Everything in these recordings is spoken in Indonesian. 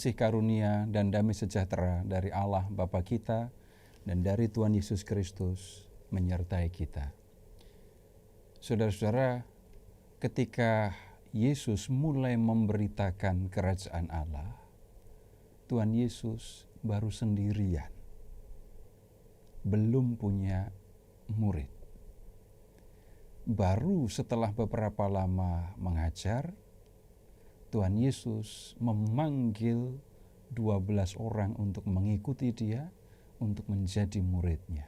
kasih karunia dan damai sejahtera dari Allah Bapa kita dan dari Tuhan Yesus Kristus menyertai kita. Saudara-saudara, ketika Yesus mulai memberitakan kerajaan Allah, Tuhan Yesus baru sendirian, belum punya murid. Baru setelah beberapa lama mengajar, Tuhan Yesus memanggil 12 orang untuk mengikuti dia, untuk menjadi muridnya.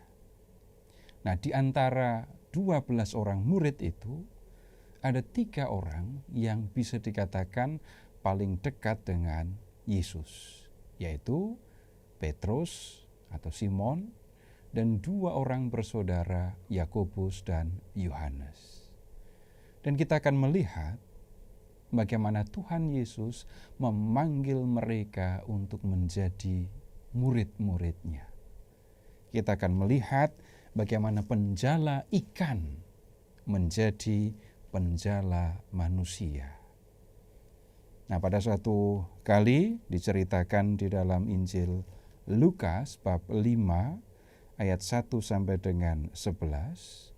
Nah, di antara 12 orang murid itu, ada 3 orang yang bisa dikatakan paling dekat dengan Yesus, yaitu Petrus atau Simon, dan 2 orang bersaudara, Yakobus dan Yohanes. Dan kita akan melihat bagaimana Tuhan Yesus memanggil mereka untuk menjadi murid-muridnya. Kita akan melihat bagaimana penjala ikan menjadi penjala manusia. Nah, pada suatu kali diceritakan di dalam Injil Lukas bab 5 ayat 1 sampai dengan 11,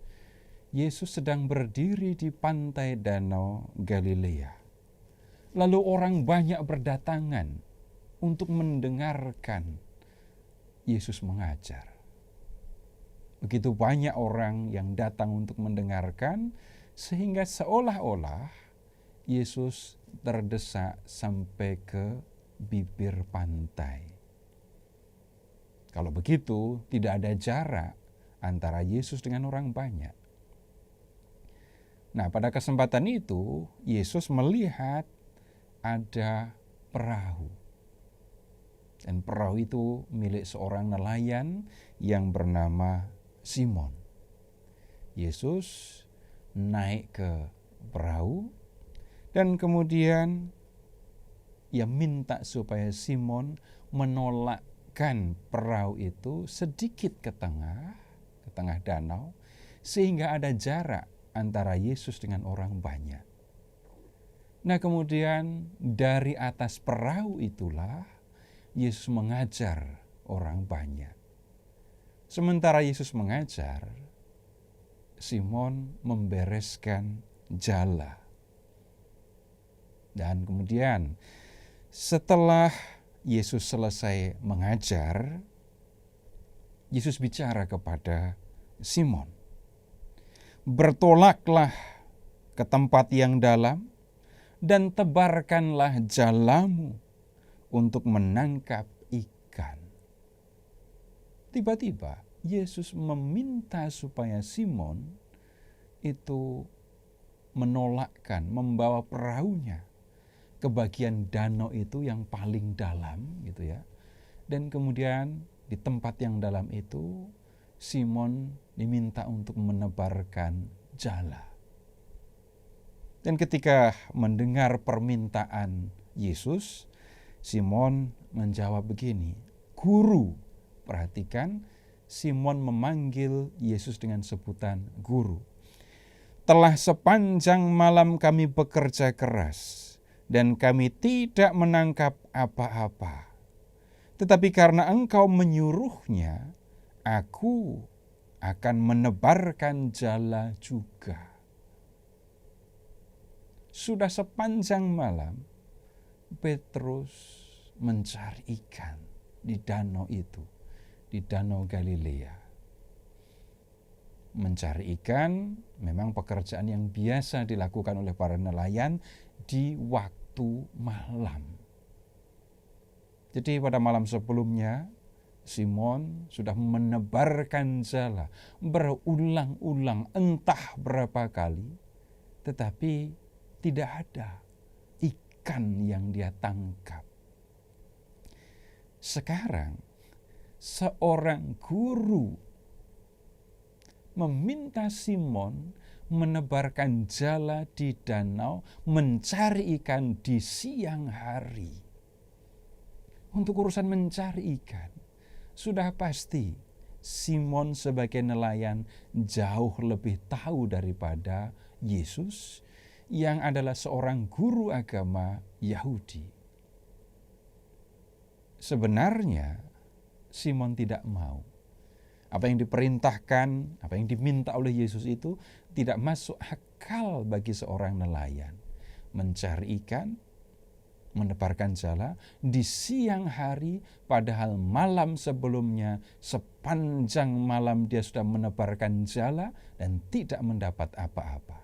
Yesus sedang berdiri di pantai Danau Galilea. Lalu orang banyak berdatangan untuk mendengarkan Yesus mengajar. Begitu banyak orang yang datang untuk mendengarkan, sehingga seolah-olah Yesus terdesak sampai ke bibir pantai. Kalau begitu, tidak ada jarak antara Yesus dengan orang banyak. Nah, pada kesempatan itu, Yesus melihat ada perahu. Dan perahu itu milik seorang nelayan yang bernama Simon. Yesus naik ke perahu dan kemudian ia minta supaya Simon menolakkan perahu itu sedikit ke tengah danau, sehingga ada jarak antara Yesus dengan orang banyak. Nah, kemudian dari atas perahu itulah Yesus mengajar orang banyak. Sementara Yesus mengajar, Simon membereskan jala. Dan kemudian setelah Yesus selesai mengajar, Yesus bicara kepada Simon, "Bertolaklah ke tempat yang dalam dan tebarkanlah jalamu untuk menangkap ikan." Tiba-tiba Yesus meminta supaya Simon itu menolakkan, membawa perahunya ke bagian danau itu yang paling dalam gitu ya. Dan kemudian di tempat yang dalam itu Simon diminta untuk menebarkan jala. Dan ketika mendengar permintaan Yesus, Simon menjawab begini, "Guru." Perhatikan, Simon memanggil Yesus dengan sebutan guru. "Telah sepanjang malam kami bekerja keras, dan kami tidak menangkap apa-apa. Tetapi karena Engkau menyuruhnya, aku akan menebarkan jala juga." Sudah sepanjang malam, Petrus mencari ikan di danau itu, di Danau Galilea. Mencari ikan memang pekerjaan yang biasa dilakukan oleh para nelayan di waktu malam. Jadi pada malam sebelumnya, Simon sudah menebarkan jala berulang-ulang entah berapa kali, tetapi tidak ada ikan yang dia tangkap. Sekarang seorang guru meminta Simon menebarkan jala di danau, mencari ikan di siang hari. Untuk urusan mencari ikan, sudah pasti Simon sebagai nelayan jauh lebih tahu daripada Yesus yang adalah seorang guru agama Yahudi. Sebenarnya Simon tidak mau. Apa yang diperintahkan, apa yang diminta oleh Yesus itu tidak masuk akal bagi seorang nelayan. Mencari ikan, menebarkan jala di siang hari, padahal malam sebelumnya sepanjang malam dia sudah menebarkan jala dan tidak mendapat apa-apa.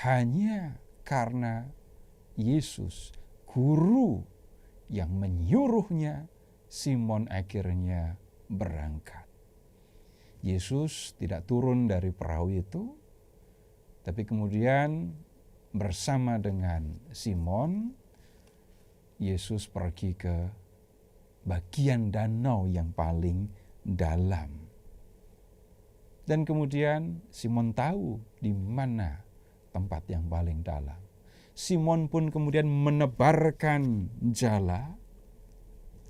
Hanya karena Yesus, guru yang menyuruhnya, Simon akhirnya berangkat. Yesus tidak turun dari perahu itu, tapi kemudian bersama dengan Simon, Yesus pergi ke bagian danau yang paling dalam. Dan kemudian Simon tahu di mana tempat yang paling dalam. Simon pun kemudian menebarkan jala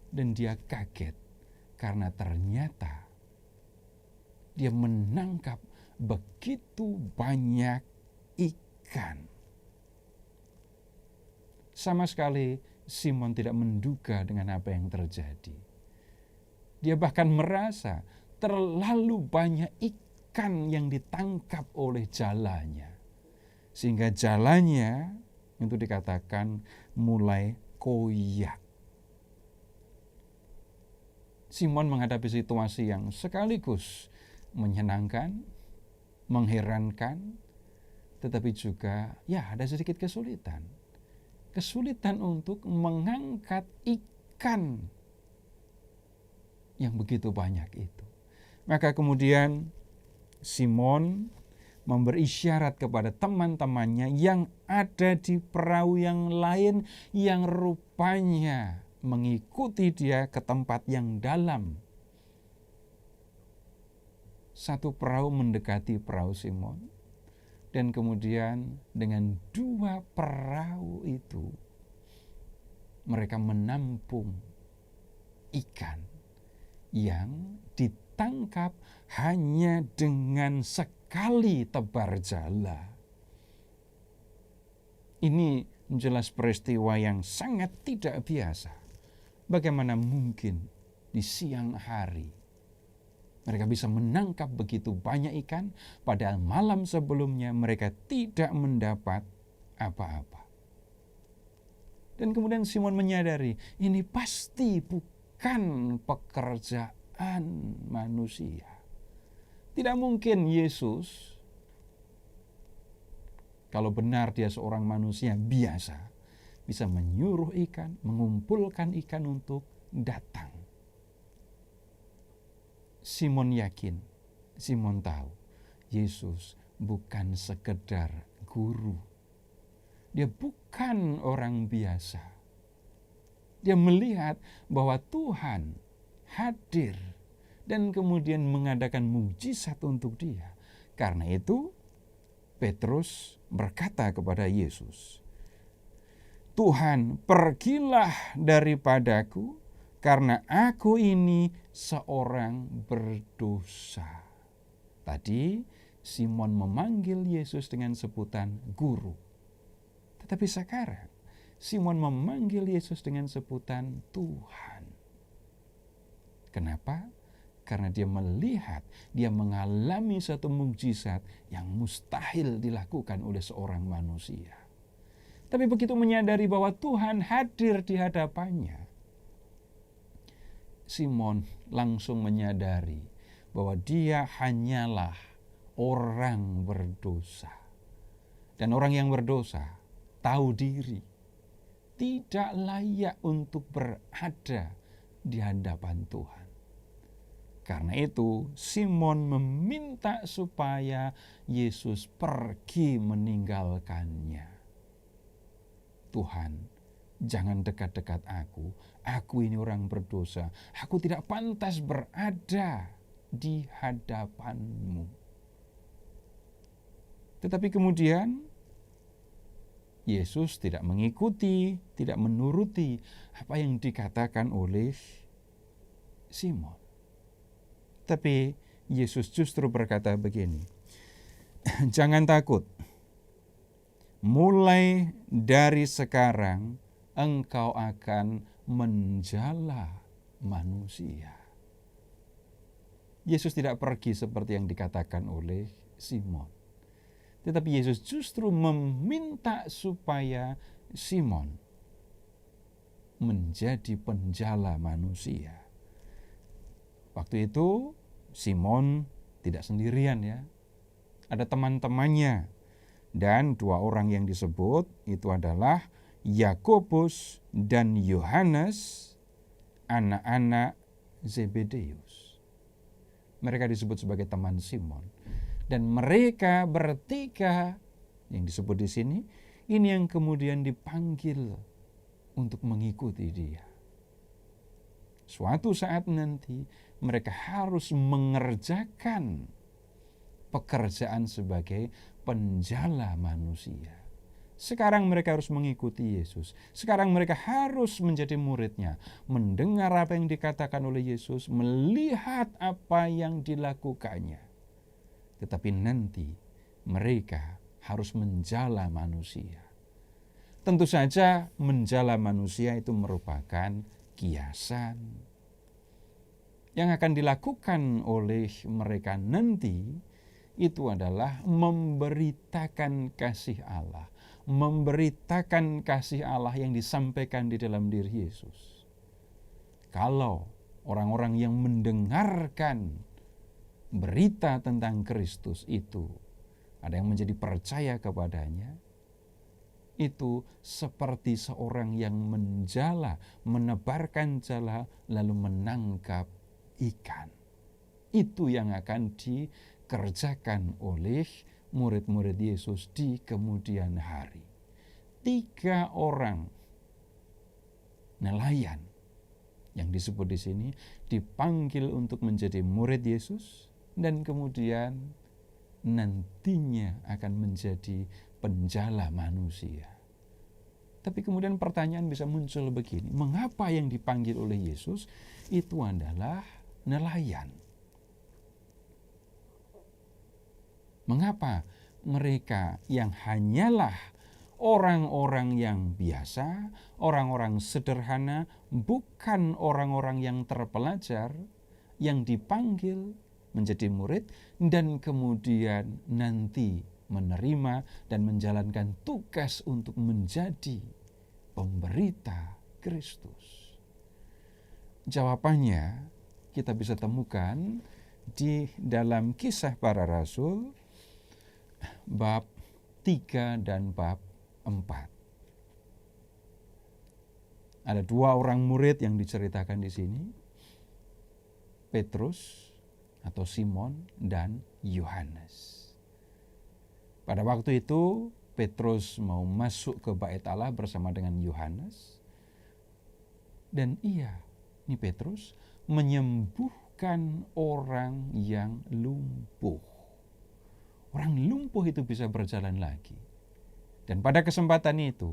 dan dia kaget karena ternyata dia menangkap begitu banyak ikan. Sama sekali Simon tidak menduga dengan apa yang terjadi. Dia bahkan merasa terlalu banyak ikan yang ditangkap oleh jalanya. Sehingga jalanya itu dikatakan mulai koyak. Simon menghadapi situasi yang sekaligus menyenangkan, mengherankan, tetapi juga ada sedikit kesulitan. Kesulitan untuk mengangkat ikan yang begitu banyak itu. Maka kemudian Simon memberi isyarat kepada teman-temannya yang ada di perahu yang lain yang rupanya mengikuti dia ke tempat yang dalam. Satu perahu mendekati perahu Simon, dan kemudian dengan dua perahu itu mereka menampung ikan yang ditangkap hanya dengan sekali tebar jala. Ini jelas peristiwa yang sangat tidak biasa. Bagaimana mungkin di siang hari mereka bisa menangkap begitu banyak ikan, padahal malam sebelumnya mereka tidak mendapat apa-apa. Dan kemudian Simon menyadari, ini pasti bukan pekerjaan manusia. Tidak mungkin Yesus, kalau benar dia seorang manusia biasa, bisa menyuruh ikan, mengumpulkan ikan untuk datang. Simon yakin, Simon tahu, Yesus bukan sekedar guru. Dia bukan orang biasa. Dia melihat bahwa Tuhan hadir dan kemudian mengadakan mujizat untuk dia. Karena itu, Petrus berkata kepada Yesus, Tuhan, pergilah daripadaku, karena aku ini seorang berdosa. Tadi Simon memanggil Yesus dengan sebutan guru. Tetapi sekarang Simon memanggil Yesus dengan sebutan Tuhan. Kenapa? Karena dia melihat, dia mengalami satu mukjizat yang mustahil dilakukan oleh seorang manusia. Tapi begitu menyadari bahwa Tuhan hadir di hadapannya, Simon langsung menyadari bahwa dia hanyalah orang berdosa. Dan orang yang berdosa tahu diri, tidak layak untuk berada di hadapan Tuhan. Karena itu Simon meminta supaya Yesus pergi meninggalkannya. Tuhan, jangan dekat-dekat aku ini orang berdosa, aku tidak pantas berada di hadapan-Mu. Tetapi kemudian Yesus tidak mengikuti, tidak menuruti apa yang dikatakan oleh Simon. Tapi Yesus justru berkata begini, jangan takut, mulai dari sekarang engkau akan menjala manusia. Yesus tidak pergi seperti yang dikatakan oleh Simon. Tetapi Yesus justru meminta supaya Simon menjadi penjala manusia. Waktu itu Simon tidak sendirian ya. Ada teman-temannya. Dan dua orang yang disebut itu adalah Yakobus dan Yohanes, anak-anak Zebedeus. Mereka disebut sebagai teman Simon. Dan mereka bertiga yang disebut di sini, ini yang kemudian dipanggil untuk mengikuti dia. Suatu saat nanti mereka harus mengerjakan pekerjaan sebagai penjala manusia. Sekarang mereka harus mengikuti Yesus. Sekarang mereka harus menjadi muridnya. Mendengar apa yang dikatakan oleh Yesus, melihat apa yang dilakukannya. Tetapi nanti mereka harus menjala manusia. Tentu saja menjala manusia itu merupakan kiasan yang akan dilakukan oleh mereka nanti. Itu adalah memberitakan kasih Allah. Memberitakan kasih Allah yang disampaikan di dalam diri Yesus. Kalau orang-orang yang mendengarkan berita tentang Kristus itu, ada yang menjadi percaya kepadanya, itu seperti seorang yang menjala, menebarkan jala, lalu menangkap ikan. Itu yang akan dikerjakan oleh murid-murid Yesus di kemudian hari. 3 orang nelayan yang disebut di sini dipanggil untuk menjadi murid Yesus dan kemudian nantinya akan menjadi penjala manusia. Tapi kemudian pertanyaan bisa muncul begini, mengapa yang dipanggil oleh Yesus itu adalah nelayan? Mengapa mereka yang hanyalah orang-orang yang biasa, orang-orang sederhana, bukan orang-orang yang terpelajar, yang dipanggil menjadi murid dan kemudian nanti menerima dan menjalankan tugas untuk menjadi pemberita Kristus? Jawabannya kita bisa temukan di dalam Kisah Para Rasul bab 3 dan bab 4. Ada 2 orang murid yang diceritakan di sini, Petrus atau Simon dan Yohanes. Pada waktu itu Petrus mau masuk ke bait Allah bersama dengan Yohanes, dan ini Petrus menyembuhkan orang yang lumpuh. Orang lumpuh itu bisa berjalan lagi. Dan pada kesempatan itu,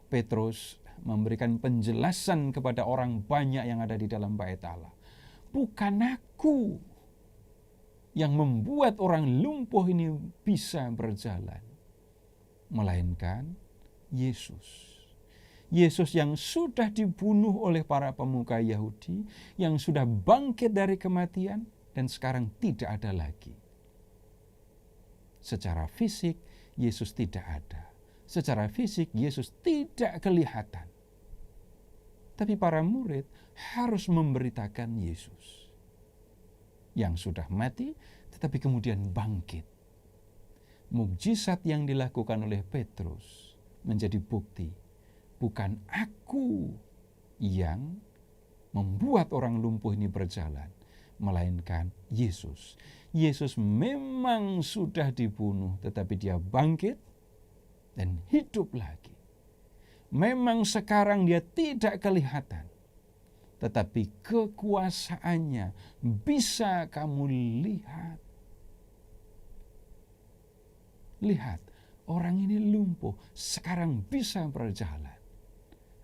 Petrus memberikan penjelasan kepada orang banyak yang ada di dalam bait Allah. Bukan aku yang membuat orang lumpuh ini bisa berjalan, melainkan Yesus. Yesus yang sudah dibunuh oleh para pemuka Yahudi, yang sudah bangkit dari kematian, dan sekarang tidak ada lagi. Secara fisik, Yesus tidak ada. Secara fisik, Yesus tidak kelihatan. Tapi para murid harus memberitakan Yesus yang sudah mati, tetapi kemudian bangkit. Mukjizat yang dilakukan oleh Petrus menjadi bukti, bukan aku yang membuat orang lumpuh ini berjalan, melainkan Yesus. Yesus memang sudah dibunuh, tetapi dia bangkit dan hidup lagi. Memang sekarang dia tidak kelihatan, tetapi kekuasaannya bisa kamu lihat. Lihat, orang ini lumpuh, sekarang bisa berjalan.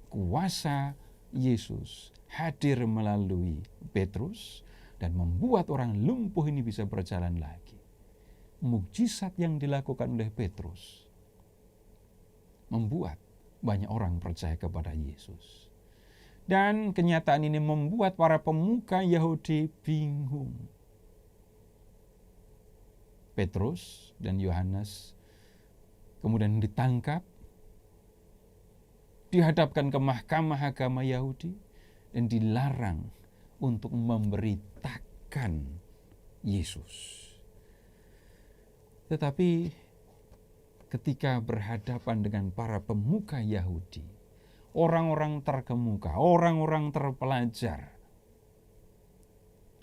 Kuasa Yesus hadir melalui Petrus dan membuat orang lumpuh ini bisa berjalan lagi. Mukjizat yang dilakukan oleh Petrus membuat banyak orang percaya kepada Yesus. Dan kenyataan ini membuat para pemuka Yahudi bingung. Petrus dan Yohanes kemudian ditangkap, dihadapkan ke mahkamah agama Yahudi, dan dilarang untuk memberitakan Yesus. Tetapi ketika berhadapan dengan para pemuka Yahudi, orang-orang terkemuka, orang-orang terpelajar,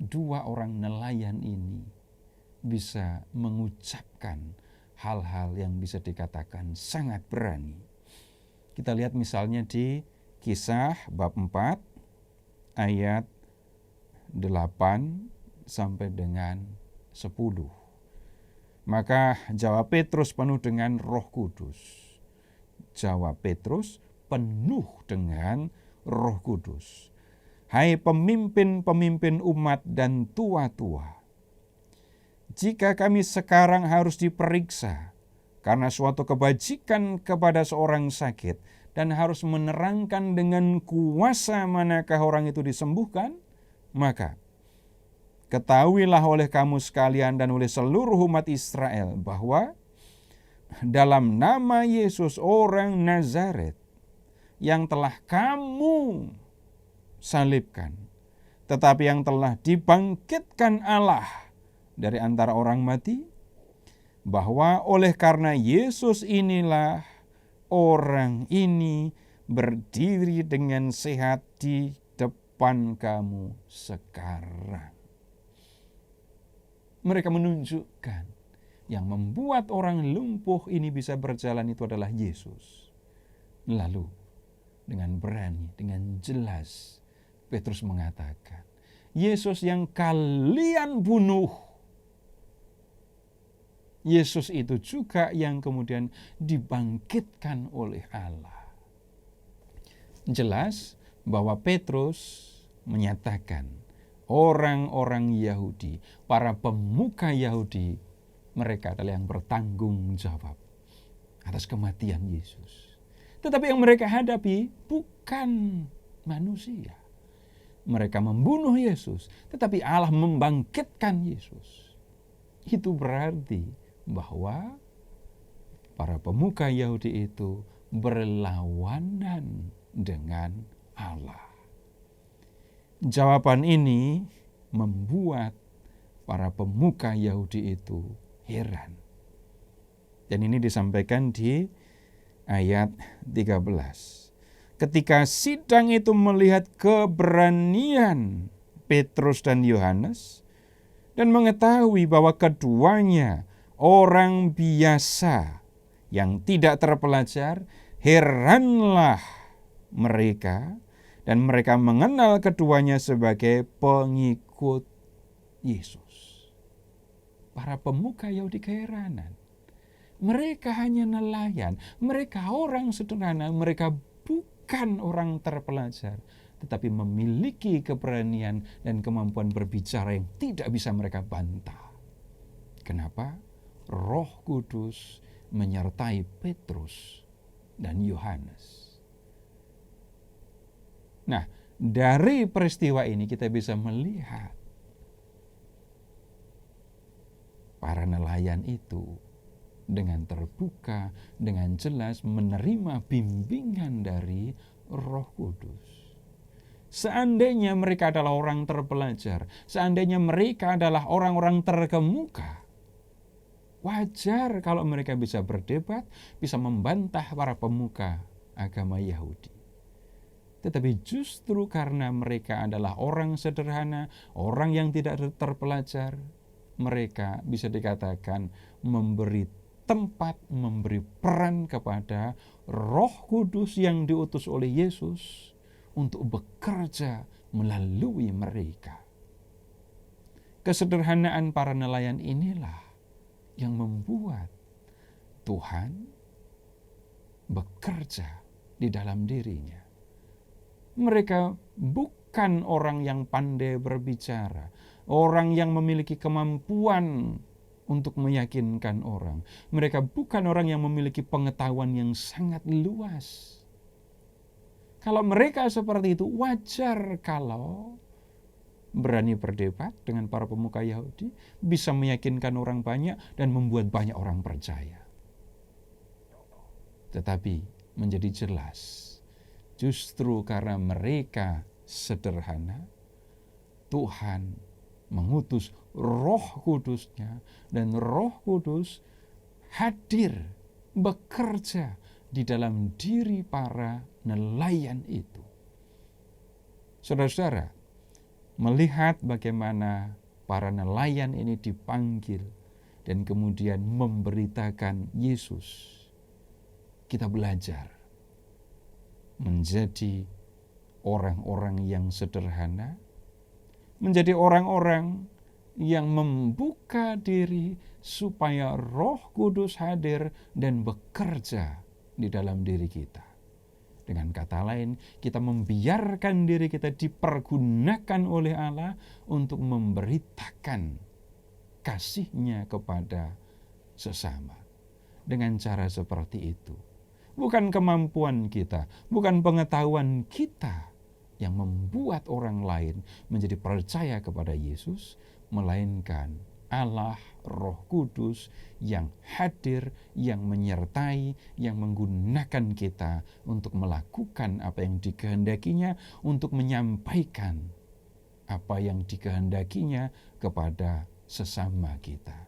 dua orang nelayan ini bisa mengucapkan hal-hal yang bisa dikatakan sangat berani. Kita lihat misalnya di Kisah bab 4 ayat 8 sampai dengan 10. Maka jawab Petrus penuh dengan Roh Kudus. Jawab Petrus penuh dengan Roh Kudus. Hai pemimpin-pemimpin umat dan tua-tua, jika kami sekarang harus diperiksa karena suatu kebajikan kepada seorang sakit dan harus menerangkan dengan kuasa manakah orang itu disembuhkan, maka ketahuilah oleh kamu sekalian dan oleh seluruh umat Israel bahwa dalam nama Yesus orang Nazaret yang telah kamu salibkan, tetapi yang telah dibangkitkan Allah dari antara orang mati, bahwa oleh karena Yesus inilah orang ini berdiri dengan sehat di depan kamu sekarang. Mereka menunjukkan yang membuat orang lumpuh ini bisa berjalan itu adalah Yesus. Lalu dengan berani, dengan jelas Petrus mengatakan, Yesus yang kalian bunuh, Yesus itu juga yang kemudian dibangkitkan oleh Allah. Jelas bahwa Petrus menyatakan orang-orang Yahudi, para pemuka Yahudi, mereka adalah yang bertanggung jawab atas kematian Yesus. Tetapi yang mereka hadapi bukan manusia. Mereka membunuh Yesus, tetapi Allah membangkitkan Yesus. Itu berarti bahwa para pemuka Yahudi itu berlawanan dengan Allah. Jawaban ini membuat para pemuka Yahudi itu heran. Dan ini disampaikan di ayat 13. Ketika sidang itu melihat keberanian Petrus dan Yohanes dan mengetahui bahwa keduanya orang biasa yang tidak terpelajar, heranlah mereka. Dan mereka mengenal keduanya sebagai pengikut Yesus. Para pemuka Yahudi keheranan. Mereka hanya nelayan. Mereka orang sederhana. Mereka bukan orang terpelajar. Tetapi memiliki keberanian dan kemampuan berbicara yang tidak bisa mereka bantah. Kenapa? Roh Kudus menyertai Petrus dan Yohanes. Nah, dari peristiwa ini kita bisa melihat para nelayan itu dengan terbuka, dengan jelas menerima bimbingan dari Roh Kudus. Seandainya mereka adalah orang terpelajar, seandainya mereka adalah orang-orang terkemuka, wajar kalau mereka bisa berdebat, bisa membantah para pemuka agama Yahudi. Tetapi justru karena mereka adalah orang sederhana, orang yang tidak terpelajar, mereka bisa dikatakan memberi tempat, memberi peran kepada Roh Kudus yang diutus oleh Yesus untuk bekerja melalui mereka. Kesederhanaan para nelayan inilah yang membuat Tuhan bekerja di dalam dirinya. Mereka bukan orang yang pandai berbicara, orang yang memiliki kemampuan untuk meyakinkan orang. Mereka bukan orang yang memiliki pengetahuan yang sangat luas. Kalau mereka seperti itu, wajar kalau berani berdebat dengan para pemuka Yahudi, bisa meyakinkan orang banyak dan membuat banyak orang percaya. Tetapi menjadi jelas, justru karena mereka sederhana, Tuhan mengutus Roh Kudus-Nya, dan Roh Kudus hadir, bekerja di dalam diri para nelayan itu. Saudara-saudara, melihat bagaimana para nelayan ini dipanggil dan kemudian memberitakan Yesus, kita belajar menjadi orang-orang yang sederhana, menjadi orang-orang yang membuka diri supaya Roh Kudus hadir dan bekerja di dalam diri kita. Dengan kata lain, kita membiarkan diri kita dipergunakan oleh Allah untuk memberitakan kasih-Nya kepada sesama. Dengan cara seperti itu, bukan kemampuan kita, bukan pengetahuan kita yang membuat orang lain menjadi percaya kepada Yesus, melainkan Allah Roh Kudus yang hadir, yang menyertai, yang menggunakan kita untuk melakukan apa yang dikehendakinya, untuk menyampaikan apa yang dikehendakinya kepada sesama kita.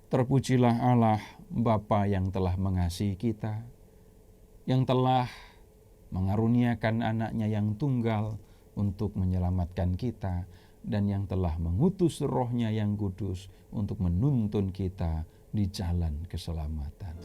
Terpujilah Allah Bapa yang telah mengasihi kita, yang telah mengaruniakan anaknya yang tunggal untuk menyelamatkan kita, dan yang telah mengutus Roh-Nya yang kudus untuk menuntun kita di jalan keselamatan.